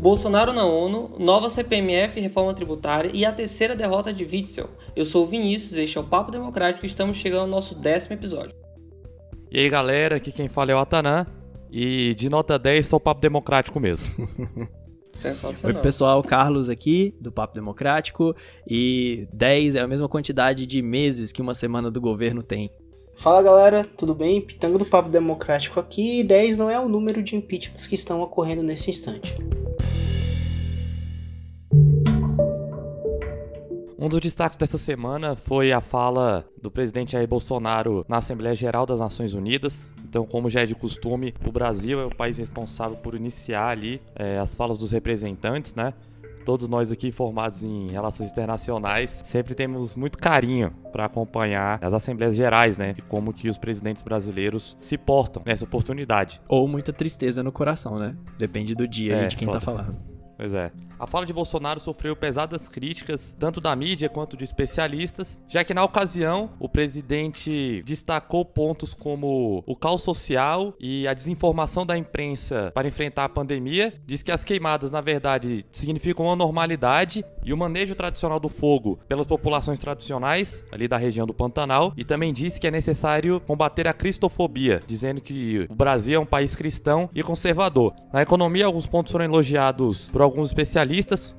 Bolsonaro na ONU, nova CPMF e reforma tributária e a terceira derrota de Witzel. Eu sou o Vinícius, este é o Papo Democrático e estamos chegando ao nosso 10º episódio. E aí galera, aqui quem fala é o Atanã e de nota 10 sou o Papo Democrático mesmo. Sensacional. Oi pessoal, Carlos aqui do Papo Democrático e 10 é a mesma quantidade de meses que uma semana do governo tem. Fala galera, tudo bem? Pitanga do Papo Democrático aqui e 10 não é o número de impeachments que estão ocorrendo nesse instante. Um dos destaques dessa semana foi a fala do presidente Jair Bolsonaro na Assembleia Geral das Nações Unidas. Então, como já é de costume, o Brasil é o país responsável por iniciar ali as falas dos representantes, né? Todos nós aqui formados em relações internacionais sempre temos muito carinho para acompanhar as Assembleias Gerais, né? E como que os presidentes brasileiros se portam nessa oportunidade. Ou muita tristeza no coração, né? Depende do dia e de quem tá falando. Pois é. A fala de Bolsonaro sofreu pesadas críticas, tanto da mídia quanto de especialistas, já que na ocasião o presidente destacou pontos como o caos social e a desinformação da imprensa para enfrentar a pandemia. Diz que as queimadas, na verdade, significam uma normalidade e o manejo tradicional do fogo pelas populações tradicionais ali da região do Pantanal. E também disse que é necessário combater a cristofobia, dizendo que o Brasil é um país cristão e conservador. Na economia, alguns pontos foram elogiados por alguns especialistas,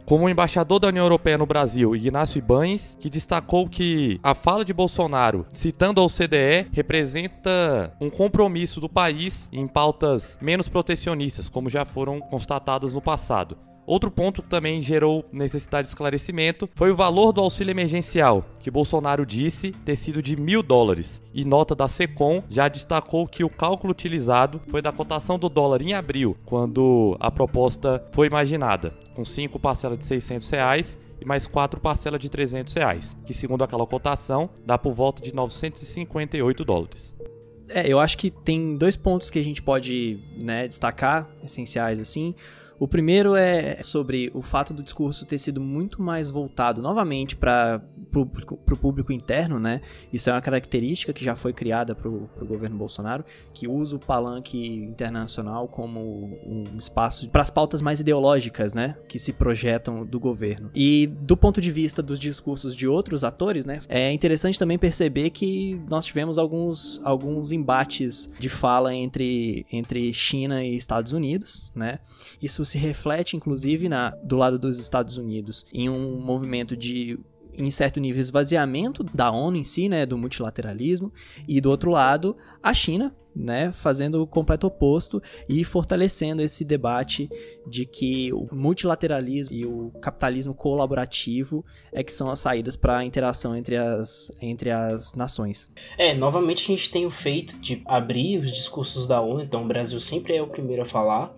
como o embaixador da União Europeia no Brasil, Ignacio Ibáñez, que destacou que a fala de Bolsonaro, citando a OCDE, representa um compromisso do país em pautas menos protecionistas, como já foram constatadas no passado. Outro ponto que também gerou necessidade de esclarecimento foi o valor do auxílio emergencial, que Bolsonaro disse ter sido de $1.000. E nota da Secom já destacou que o cálculo utilizado foi da cotação do dólar em abril, quando a proposta foi imaginada, com 5 parcelas de R$600 e mais 4 parcelas de R$300, que segundo aquela cotação dá por volta de $958. Eu acho que tem dois pontos que a gente pode, destacar, essenciais assim. O primeiro é sobre o fato do discurso ter sido muito mais voltado novamente para o público interno, né? Isso é uma característica que já foi criada para o governo Bolsonaro, que usa o palanque internacional como um espaço para as pautas mais ideológicas, né? Que se projetam do governo. E do ponto de vista dos discursos de outros atores, né? É interessante também perceber que nós tivemos alguns embates de fala entre China e Estados Unidos, né? Isso se reflete, inclusive, do lado dos Estados Unidos, em um movimento de, em certo nível, esvaziamento da ONU em si, né, do multilateralismo, e do outro lado, a China, né, fazendo o completo oposto e fortalecendo esse debate de que o multilateralismo e o capitalismo colaborativo é que são as saídas para a interação entre as nações. Novamente a gente tem o feito de abrir os discursos da ONU, então o Brasil sempre é o primeiro a falar,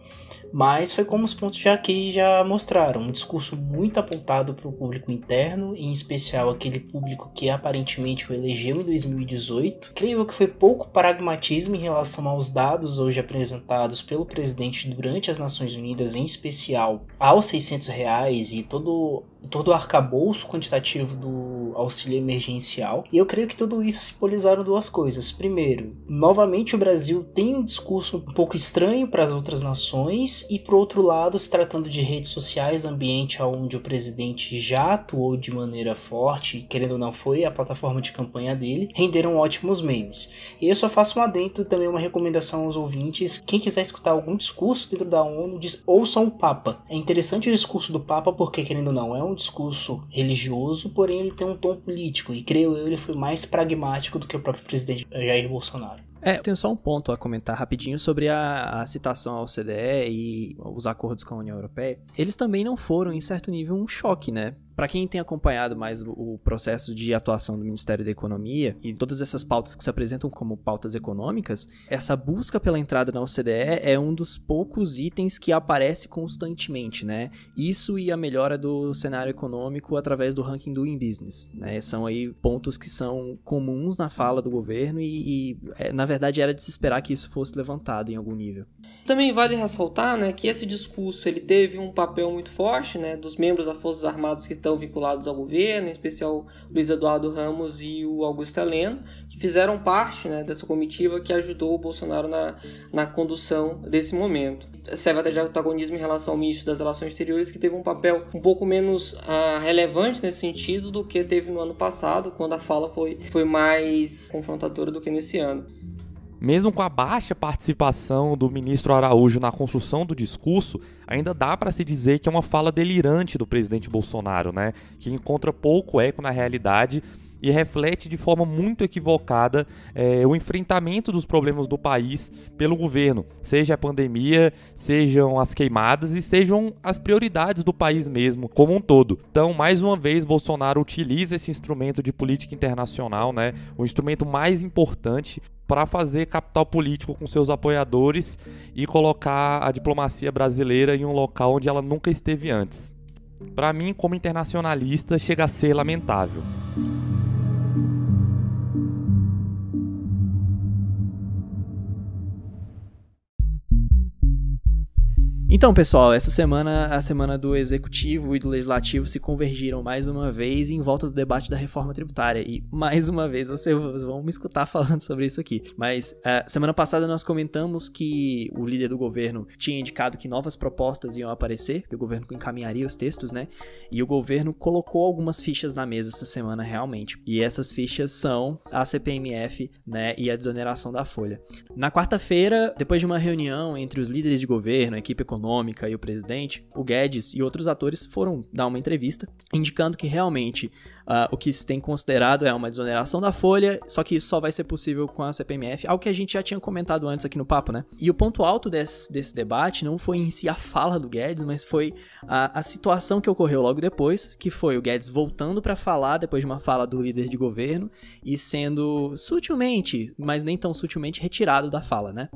mas foi como os pontos aqui já mostraram, um discurso muito apontado para o público interno, em especial aquele público que aparentemente o elegeu em 2018. Creio eu que foi pouco pragmatismo em relação aos dados hoje apresentados pelo presidente durante as Nações Unidas, em especial aos R$600 e todo o arcabouço quantitativo do auxílio emergencial. E eu creio que tudo isso simbolizaram duas coisas. Primeiro, novamente o Brasil tem um discurso um pouco estranho para as outras nações e, por outro lado, se tratando de redes sociais, ambiente onde o presidente já atuou de maneira forte, querendo ou não foi a plataforma de campanha dele, renderam ótimos memes. E eu só faço um adendo, também uma recomendação aos ouvintes: quem quiser escutar algum discurso dentro da ONU, ouçam o Papa. É interessante o discurso do Papa porque, querendo ou não, é um discurso religioso, porém ele tem um tom político, e creio eu ele foi mais pragmático do que o próprio presidente Jair Bolsonaro. Eu tenho só um ponto a comentar rapidinho sobre a citação ao OCDE e os acordos com a União Europeia. Eles também não foram, em certo nível, um choque, né? Para quem tem acompanhado mais o processo de atuação do Ministério da Economia e todas essas pautas que se apresentam como pautas econômicas, essa busca pela entrada na OCDE é um dos poucos itens que aparece constantemente, né? Isso e a melhora do cenário econômico através do ranking Doing Business, né? São aí pontos que são comuns na fala do governo e na verdade, verdade era de se esperar que isso fosse levantado em algum nível. Também vale ressaltar, né, que esse discurso ele teve um papel muito forte, né, dos membros das Forças Armadas que estão vinculados ao governo, em especial o Luiz Eduardo Ramos e o Augusto Heleno, que fizeram parte, né, dessa comitiva que ajudou o Bolsonaro na condução desse momento. Serve até de antagonismo em relação ao ministro das Relações Exteriores, que teve um papel um pouco menos relevante nesse sentido do que teve no ano passado, quando a fala foi mais confrontadora do que nesse ano. Mesmo com a baixa participação do ministro Araújo na construção do discurso, ainda dá para se dizer que é uma fala delirante do presidente Bolsonaro, né? Que encontra pouco eco na realidade e reflete de forma muito equivocada o enfrentamento dos problemas do país pelo governo, seja a pandemia, sejam as queimadas e sejam as prioridades do país mesmo, como um todo. Então, mais uma vez, Bolsonaro utiliza esse instrumento de política internacional, né, o instrumento mais importante para fazer capital político com seus apoiadores e colocar a diplomacia brasileira em um local onde ela nunca esteve antes. Para mim, como internacionalista, chega a ser lamentável. Então, pessoal, essa semana, a semana do Executivo e do Legislativo se convergiram mais uma vez em volta do debate da reforma tributária. E, mais uma vez, vocês vão me escutar falando sobre isso aqui. Mas, semana passada nós comentamos que o líder do governo tinha indicado que novas propostas iam aparecer, que o governo encaminharia os textos, né? E o governo colocou algumas fichas na mesa essa semana, realmente. E essas fichas são a CPMF, né, e a desoneração da folha. Na quarta-feira, depois de uma reunião entre os líderes de governo, a equipe econômica e o presidente, o Guedes e outros atores foram dar uma entrevista indicando que realmente o que se tem considerado é uma desoneração da folha, só que isso só vai ser possível com a CPMF, algo que a gente já tinha comentado antes aqui no papo, né? E o ponto alto desse debate não foi em si a fala do Guedes, mas foi a situação que ocorreu logo depois, que foi o Guedes voltando para falar depois de uma fala do líder de governo e sendo sutilmente, mas nem tão sutilmente, retirado da fala, né?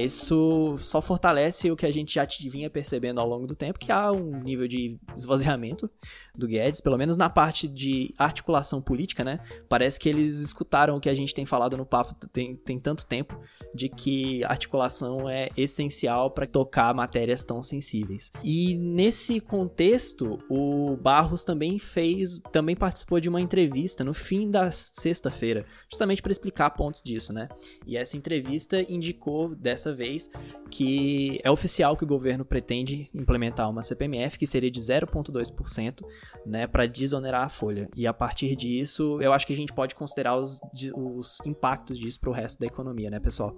Isso só fortalece o que a gente já vinha percebendo ao longo do tempo, que há um nível de esvaziamento do Guedes, pelo menos na parte de articulação política, né? Parece que eles escutaram o que a gente tem falado no papo tem tanto tempo, de que articulação é essencial para tocar matérias tão sensíveis. E nesse contexto, o Barros também participou de uma entrevista no fim da sexta-feira, justamente para explicar pontos disso, né? E essa entrevista indicou, dessa vez, que é oficial que o governo pretende implementar uma CPMF que seria de 0,2%, né, para desonerar a folha. E a partir disso, eu acho que a gente pode considerar os impactos disso para o resto da economia, né, pessoal?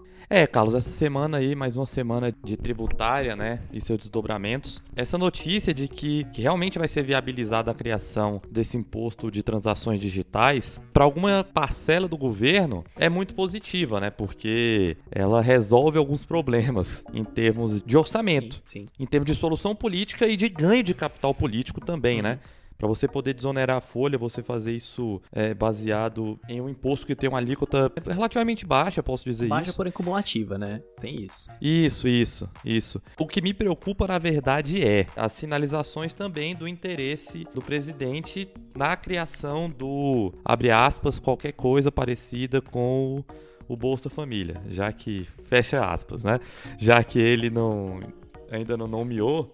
Carlos, essa semana aí, mais uma semana de tributária, né, e seus desdobramentos. Essa notícia de que realmente vai ser viabilizada a criação desse imposto de transações digitais, para alguma parcela do governo, é muito positiva, né, porque ela resolve alguns problemas em termos de orçamento, sim. Em termos de solução política e de ganho de capital político também, né? Para você poder desonerar a folha, você fazer isso baseado em um imposto que tem uma alíquota relativamente baixa, posso dizer isso. Baixa, porém cumulativa, né? Tem isso. Isso. O que me preocupa, na verdade, é as sinalizações também do interesse do presidente na criação do, abre aspas, qualquer coisa parecida com o Bolsa Família, já que, fecha aspas, né? Já que ele ainda não nomeou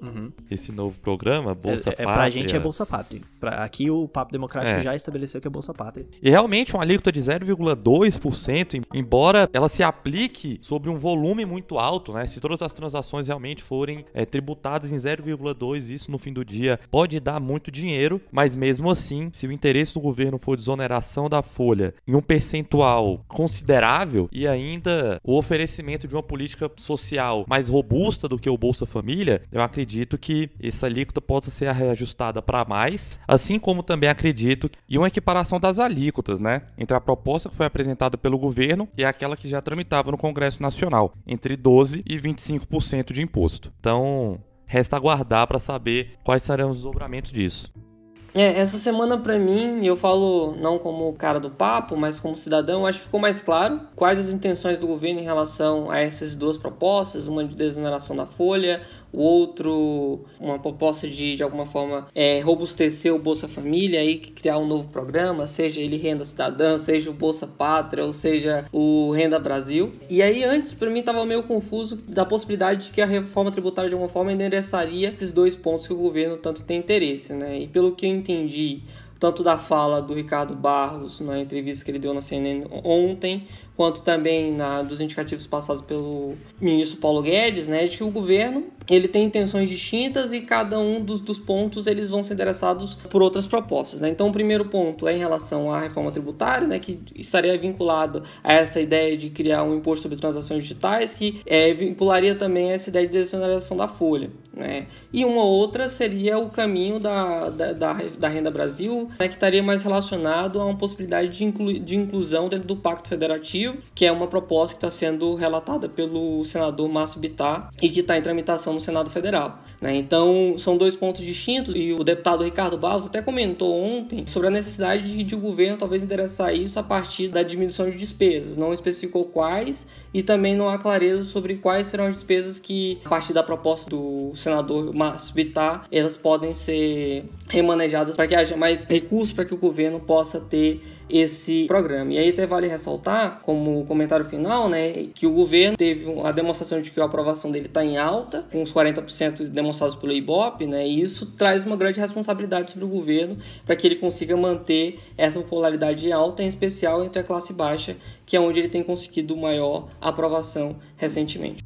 esse novo programa, Bolsa Pátria. Pra gente é Bolsa Pátria. Aqui o Papo Democrático já estabeleceu que é Bolsa Pátria. E realmente uma alíquota de 0,2%, embora ela se aplique sobre um volume muito alto, né? Se todas as transações realmente forem tributadas em 0,2%, isso no fim do dia pode dar muito dinheiro, mas mesmo assim, se o interesse do governo for desoneração da folha em um percentual considerável e ainda o oferecimento de uma política social mais robusta do que o Bolsa Família, eu acredito que essa alíquota possa ser reajustada para mais, assim como também acredito em uma equiparação das alíquotas, né, entre a proposta que foi apresentada pelo governo e aquela que já tramitava no Congresso Nacional, entre 12% e 25% de imposto. Então, resta aguardar para saber quais serão os desdobramentos disso. Essa semana pra mim, eu falo não como cara do papo, mas como cidadão, acho que ficou mais claro quais as intenções do governo em relação a essas duas propostas, uma de desoneração da folha, o outro, uma proposta de alguma forma, robustecer o Bolsa Família, aí, criar um novo programa, seja ele Renda Cidadã, seja o Bolsa Pátria, ou seja o Renda Brasil. E aí antes, para mim, estava meio confuso da possibilidade de que a reforma tributária de alguma forma endereçaria esses dois pontos que o governo tanto tem interesse, né? E pelo que eu entendi, tanto da fala do Ricardo Barros na entrevista que ele deu na CNN ontem, quanto também dos indicativos passados pelo ministro Paulo Guedes, né, de que o governo ele tem intenções distintas e cada um dos pontos eles vão ser endereçados por outras propostas, né? Então o primeiro ponto é em relação à reforma tributária, né, que estaria vinculado a essa ideia de criar um imposto sobre transações digitais, que vincularia também essa ideia de desoneração da folha, né? E uma outra seria o caminho da Renda Brasil, né, que estaria mais relacionado a uma possibilidade de inclusão dentro do Pacto Federativo, que é uma proposta que está sendo relatada pelo senador Márcio Bittar e que está em tramitação no Senado Federal, né? Então, são dois pontos distintos e o deputado Ricardo Barros até comentou ontem sobre a necessidade de o governo talvez endereçar isso a partir da diminuição de despesas. Não especificou quais e também não há clareza sobre quais serão as despesas que, a partir da proposta do senador Márcio Bittar, elas podem ser remanejadas para que haja mais recursos para que o governo possa ter esse programa. E aí até vale ressaltar, como comentário final, né, que o governo teve a demonstração de que a aprovação dele está em alta, com os 40% demonstrados pelo Ibope, né, e isso traz uma grande responsabilidade sobre o governo para que ele consiga manter essa popularidade alta, em especial entre a classe baixa, que é onde ele tem conseguido maior aprovação recentemente.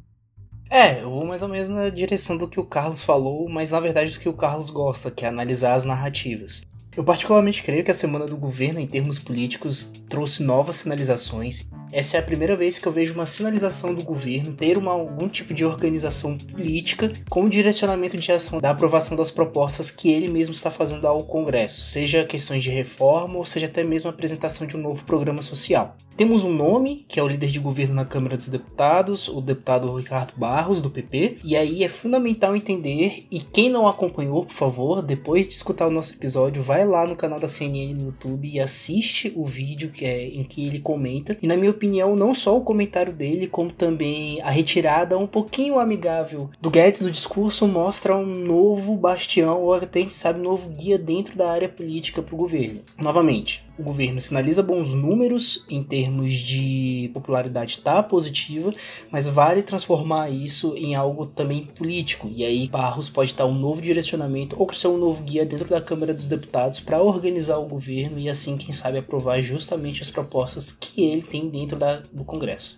Eu vou mais ou menos na direção do que o Carlos falou, mas na verdade do que o Carlos gosta, que é analisar as narrativas. Eu particularmente creio que a semana do governo, em termos políticos, trouxe novas sinalizações. Essa é a primeira vez que eu vejo uma sinalização do governo ter algum tipo de organização política com o direcionamento de ação da aprovação das propostas que ele mesmo está fazendo ao Congresso, seja questões de reforma ou seja até mesmo a apresentação de um novo programa social. Temos um nome, que é o líder de governo na Câmara dos Deputados, o deputado Ricardo Barros, do PP, e aí é fundamental entender, e quem não acompanhou, por favor, depois de escutar o nosso episódio, vai lá no canal da CNN no YouTube e assiste o vídeo em que ele comenta, e na minha opinião, não só o comentário dele, como também a retirada um pouquinho amigável do Guedes do discurso mostra um novo bastião, ou até, quem sabe, um novo guia dentro da área política para o governo. Novamente, o governo sinaliza bons números em termos de popularidade tá positiva, mas vale transformar isso em algo também político. E aí Barros pode dar um novo direcionamento ou ser um novo guia dentro da Câmara dos Deputados para organizar o governo e assim, quem sabe, aprovar justamente as propostas que ele tem dentro do Congresso.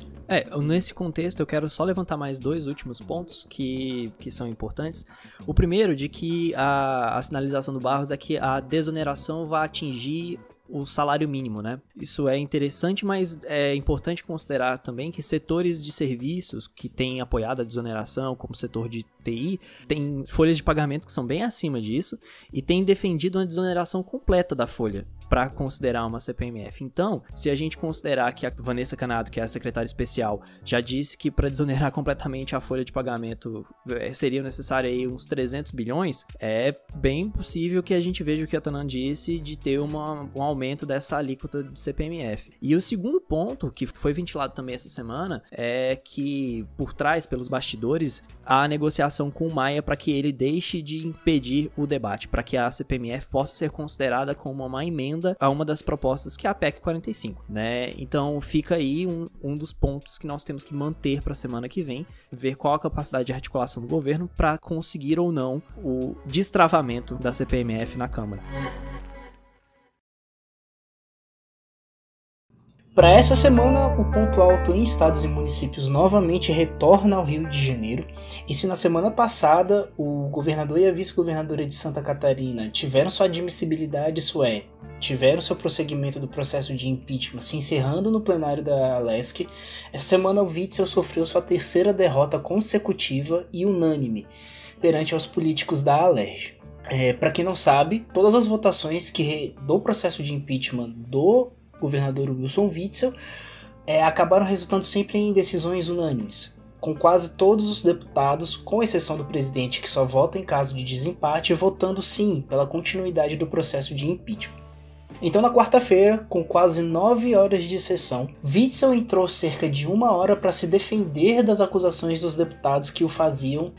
Nesse contexto eu quero só levantar mais dois últimos pontos que são importantes. O primeiro, de que a sinalização do Barros é que a desoneração vai atingir o salário mínimo, né? Isso é interessante, mas é importante considerar também que setores de serviços que têm apoiado a desoneração, como o setor de TI, tem folhas de pagamento que são bem acima disso e tem defendido uma desoneração completa da folha para considerar uma CPMF. Então, se a gente considerar que a Vanessa Canado, que é a secretária especial, já disse que para desonerar completamente a folha de pagamento seria necessário aí uns 300 bilhões, é bem possível que a gente veja o que a Tanan disse de ter um aumento dessa alíquota de CPMF. E o segundo ponto, que foi ventilado também essa semana, é que por trás, pelos bastidores, há negociação com o Maia para que ele deixe de impedir o debate, para que a CPMF possa ser considerada como uma emenda a uma das propostas que é a PEC 45, né? Então fica aí um dos pontos que nós temos que manter para a semana que vem, ver qual a capacidade de articulação do governo para conseguir ou não o destravamento da CPMF na Câmara. Para essa semana, o ponto alto em estados e municípios novamente retorna ao Rio de Janeiro. E se na semana passada o governador e a vice-governadora de Santa Catarina tiveram sua admissibilidade, isso é, tiveram seu prosseguimento do processo de impeachment se encerrando no plenário da Alesc, essa semana o Witzel sofreu sua terceira derrota consecutiva e unânime perante aos políticos da Alerj. Para quem não sabe, todas as votações do processo de impeachment do governador Wilson Witzel acabaram resultando sempre em decisões unânimes, com quase todos os deputados, com exceção do presidente que só vota em caso de desempate, votando sim pela continuidade do processo de impeachment. Então, na quarta-feira, com quase 9 horas de sessão, Witzel entrou cerca de 1 hora para se defender das acusações dos deputados que o faziam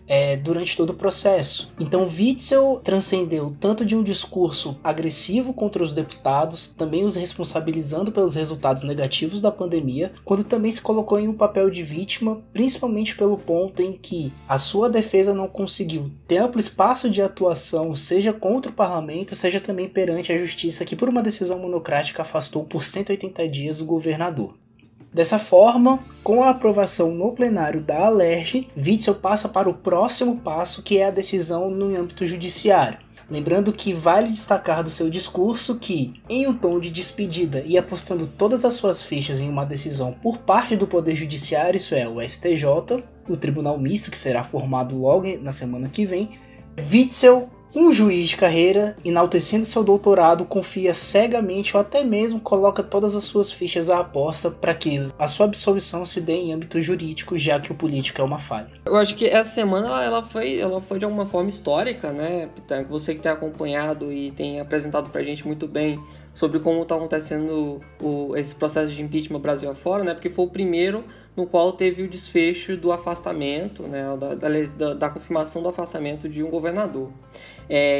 durante todo o processo. Então, Witzel transcendeu tanto de um discurso agressivo contra os deputados, também os responsabilizando pelos resultados negativos da pandemia, quando também se colocou em um papel de vítima, principalmente pelo ponto em que a sua defesa não conseguiu ter amplo espaço de atuação, seja contra o parlamento, seja também perante a justiça, que por uma decisão monocrática afastou por 180 dias o governador. Dessa forma, com a aprovação no plenário da Alerj, Witzel passa para o próximo passo, que é a decisão no âmbito judiciário. Lembrando que vale destacar do seu discurso que, em um tom de despedida e apostando todas as suas fichas em uma decisão por parte do Poder Judiciário, isso é, o STJ, o Tribunal Misto, que será formado logo na semana que vem, Witzel, um juiz de carreira, enaltecendo seu doutorado, confia cegamente ou até mesmo coloca todas as suas fichas à aposta para que a sua absolvição se dê em âmbito jurídico, já que o político é uma falha. Eu acho que essa semana ela foi de alguma forma histórica, né, Pitanga? Você que tem acompanhado e tem apresentado pra gente muito bem sobre como está acontecendo esse processo de impeachment Brasil afora, né? Porque foi o primeiro no qual teve o desfecho do afastamento, né? Da confirmação do afastamento de um governador.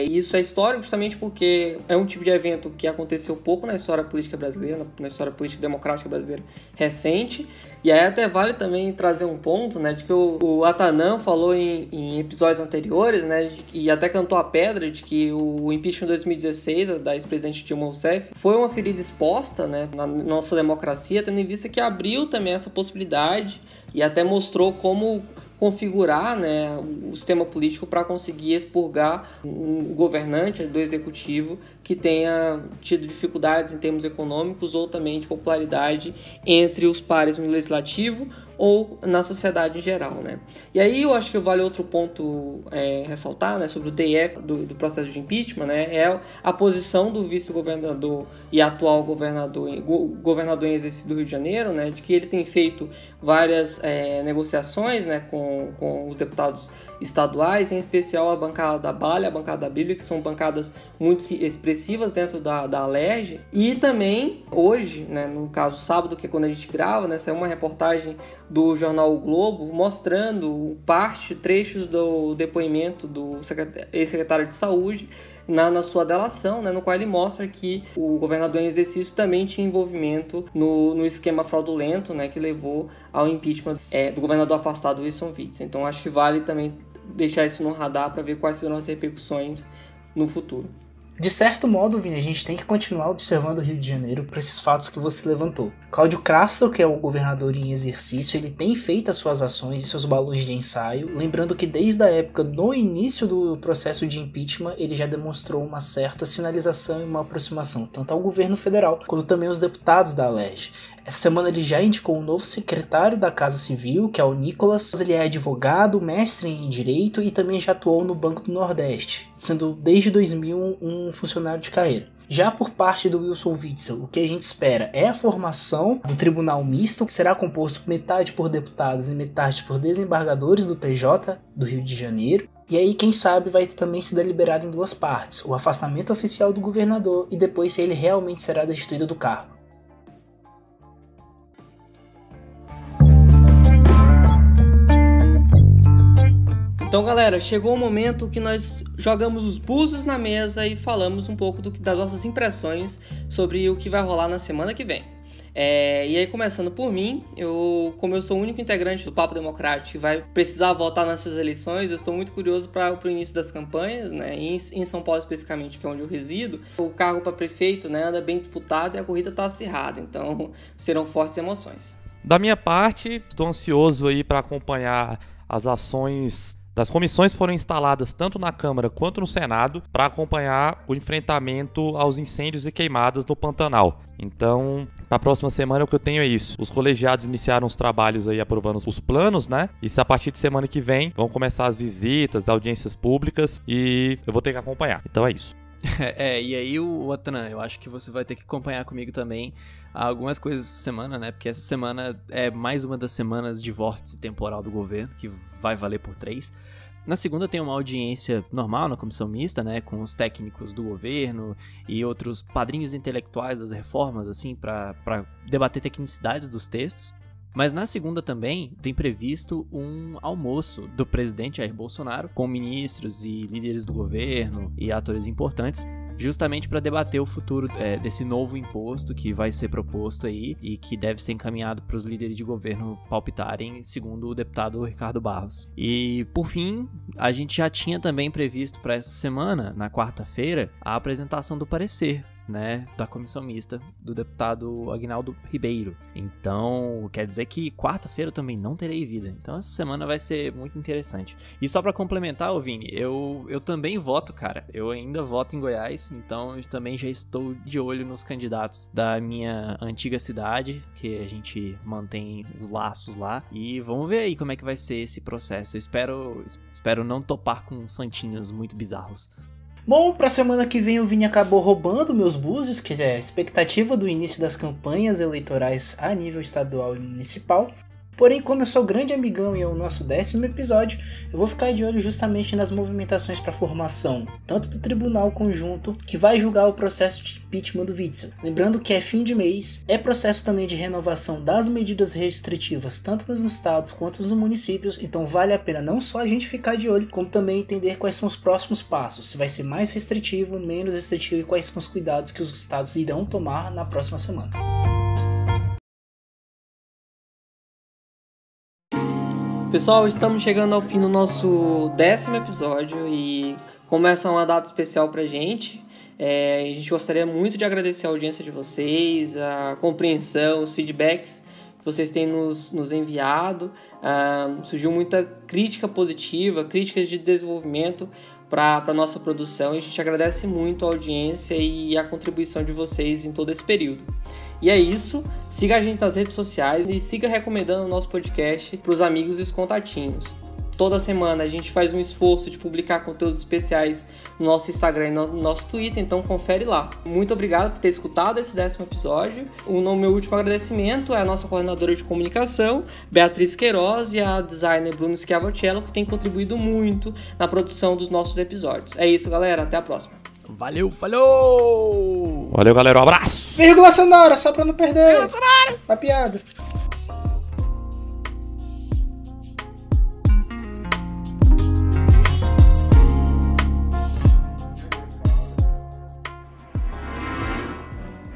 Isso é histórico justamente porque é um tipo de evento que aconteceu pouco na história política brasileira, na história política democrática brasileira recente. E aí até vale também trazer um ponto, né, de que o Atanan falou em episódios anteriores, né, e até cantou a pedra de que o impeachment de 2016 da ex-presidente Dilma Rousseff foi uma ferida exposta, né, na nossa democracia, tendo em vista que abriu também essa possibilidade e até mostrou como configurar, né, o sistema político para conseguir expurgar um governante do executivo que tenha tido dificuldades em termos econômicos ou também de popularidade entre os pares no legislativo ou na sociedade em geral, né? E aí eu acho que vale outro ponto ressaltar, né, sobre o DF do processo de impeachment, né, é a posição do vice-governador e atual governador em exercício do Rio de Janeiro, né, de que ele tem feito várias negociações, né, com os deputados estaduais, em especial a bancada da Bala e a bancada da Bíblia, que são bancadas muito expressivas dentro da Alerj. E também hoje, né, no caso sábado, que é quando a gente grava, né, saiu uma reportagem do jornal O Globo mostrando trechos do depoimento do ex-secretário de Saúde na sua delação, né, no qual ele mostra que o governador em exercício também tinha envolvimento no esquema fraudulento, né, que levou ao impeachment do governador afastado Wilson Witzel. Então acho que vale também deixar isso no radar para ver quais serão as repercussões no futuro. De certo modo, Vini, a gente tem que continuar observando o Rio de Janeiro por esses fatos que você levantou. Cláudio Castro, que é o governador em exercício, ele tem feito as suas ações e seus balões de ensaio, lembrando que desde a época, no início do processo de impeachment, ele já demonstrou uma certa sinalização e uma aproximação, tanto ao governo federal, quanto também aos deputados da Alerj. Essa semana ele já indicou um novo secretário da Casa Civil, que é o Nicolas. Ele é advogado, mestre em Direito e também já atuou no Banco do Nordeste, sendo desde 2001 um funcionário de carreira. Já por parte do Wilson Witzel, o que a gente espera é a formação do Tribunal Misto, que será composto metade por deputados e metade por desembargadores do TJ do Rio de Janeiro. E aí, quem sabe, vai também ser deliberado em duas partes: o afastamento oficial do governador e depois se ele realmente será destituído do cargo. Então, galera, chegou o momento que nós jogamos os búzios na mesa e falamos um pouco das nossas impressões sobre o que vai rolar na semana que vem. E aí, começando por mim, como eu sou o único integrante do Papo Democrático que vai precisar votar nessas eleições, eu estou muito curioso para o início das campanhas, né? Em São Paulo especificamente, que é onde eu resido, o cargo para prefeito, né, anda bem disputado e a corrida está acirrada, então serão fortes emoções. Da minha parte, estou ansioso aí para acompanhar as ações das comissões que foram instaladas tanto na Câmara quanto no Senado para acompanhar o enfrentamento aos incêndios e queimadas no Pantanal. Então, para a próxima semana o que eu tenho é isso. Os colegiados iniciaram os trabalhos aí aprovando os planos, né? E se a partir de semana que vem vão começar as visitas, audiências públicas e eu vou ter que acompanhar. Então é isso. E aí o Atanan, eu acho que você vai ter que acompanhar comigo também algumas coisas essa semana, né? Porque essa semana é mais uma das semanas de vórtice temporal do governo, que vai valer por 3. Na segunda tem uma audiência normal na comissão mista, né, com os técnicos do governo e outros padrinhos intelectuais das reformas, assim, para debater tecnicidades dos textos. Mas na segunda também tem previsto um almoço do presidente Jair Bolsonaro com ministros e líderes do governo e atores importantes, justamente para debater o futuro desse novo imposto que vai ser proposto aí e que deve ser encaminhado para os líderes de governo palpitarem, segundo o deputado Ricardo Barros. E, por fim, a gente já tinha também previsto para essa semana, na quarta-feira, a apresentação do parecer, né, da comissão mista do deputado Aguinaldo Ribeiro. Então, quer dizer que quarta-feira eu também não terei vida. Então, essa semana vai ser muito interessante. E só pra complementar, ô Vini, eu também voto, cara. Eu ainda voto em Goiás, então eu também já estou de olho nos candidatos da minha antiga cidade, que a gente mantém os laços lá. E vamos ver aí como é que vai ser esse processo. Eu espero não topar com santinhos muito bizarros. Bom, pra semana que vem o Vini acabou roubando meus búzios, que é a expectativa do início das campanhas eleitorais a nível estadual e municipal. Porém, como eu sou grande amigão e é o nosso 10º episódio, eu vou ficar de olho justamente nas movimentações para a formação, tanto do Tribunal Conjunto, que vai julgar o processo de impeachment do Witzel. Lembrando que é fim de mês, é processo também de renovação das medidas restritivas, tanto nos estados quanto nos municípios, então vale a pena não só a gente ficar de olho, como também entender quais são os próximos passos, se vai ser mais restritivo, menos restritivo e quais são os cuidados que os estados irão tomar na próxima semana. Pessoal, estamos chegando ao fim do nosso 10º episódio e começa uma data especial pra gente. A gente gostaria muito de agradecer a audiência de vocês, a compreensão, os feedbacks que vocês têm nos enviado. Surgiu muita crítica positiva, críticas de desenvolvimento para a nossa produção e a gente agradece muito a audiência e a contribuição de vocês em todo esse período. E é isso, siga a gente nas redes sociais e siga recomendando o nosso podcast para os amigos e os contatinhos. Toda semana a gente faz um esforço de publicar conteúdos especiais no nosso Instagram e no nosso Twitter, então confere lá. Muito obrigado por ter escutado esse 10º episódio. O meu último agradecimento é a nossa coordenadora de comunicação, Beatriz Queiroz, e a designer Bruno Schiavocello, que tem contribuído muito na produção dos nossos episódios. É isso, galera. Até a próxima. Valeu, falou! Valeu, galera. Um abraço! Vírgula sonora, só pra não perder. Vírgula sonora! A piada.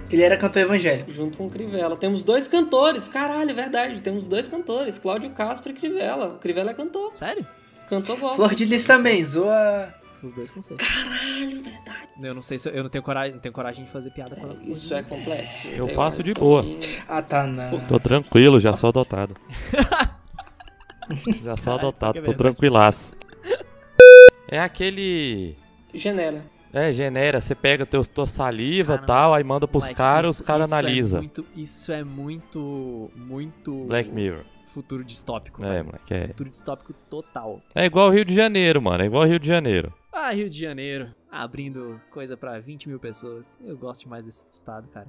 Ele era cantor evangélico. Junto com o Crivella. Temos 2 cantores. Caralho, é verdade. Temos 2 cantores. Cláudio Castro e Crivella. O Crivella é cantor. Sério? Cantor gosta. Flor de Lis também, zoa... Os dois com C. Caralho, verdade. Eu não sei se eu não tenho coragem de fazer piada com ela. Isso é complexo. Eu faço de boa. Ah, tá, não. Tô tranquilo, já sou adotado. Já sou adotado, tô tranquilaço. É aquele... Genera. Genera, você pega tua saliva e tal, aí manda pros caras, os caras analisam. Isso é muito Black Mirror. Futuro distópico. Moleque, é. Futuro distópico total. É igual Rio de Janeiro, mano, é igual Rio de Janeiro. Ah, Rio de Janeiro, abrindo coisa pra 20 mil pessoas. Eu gosto demais desse estado, cara.